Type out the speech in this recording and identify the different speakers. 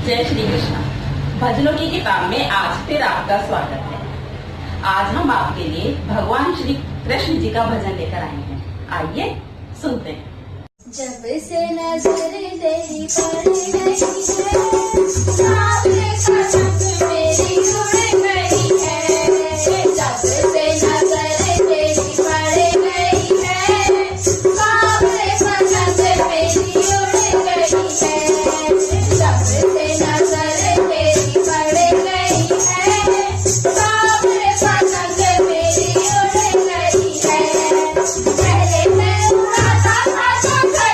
Speaker 1: जय श्री कृष्ण। भजनों की किताब में आज फिर आपका स्वागत है। आज हम आपके लिए भगवान श्री कृष्ण जी का भजन लेकर आए हैं। आइए सुनते हैं।
Speaker 2: जब से नजर तेरी पड़ गई है, सामने सनक मेरी जुड़ गई है। जब से नजर तेरी पड़ गई है, सामने सनक मेरी उड़ गई है। जब से नजर तेरी पड़ गई है, सामने सनक मेरी उड़ गई है। पहले मैं उड़ाता था सामने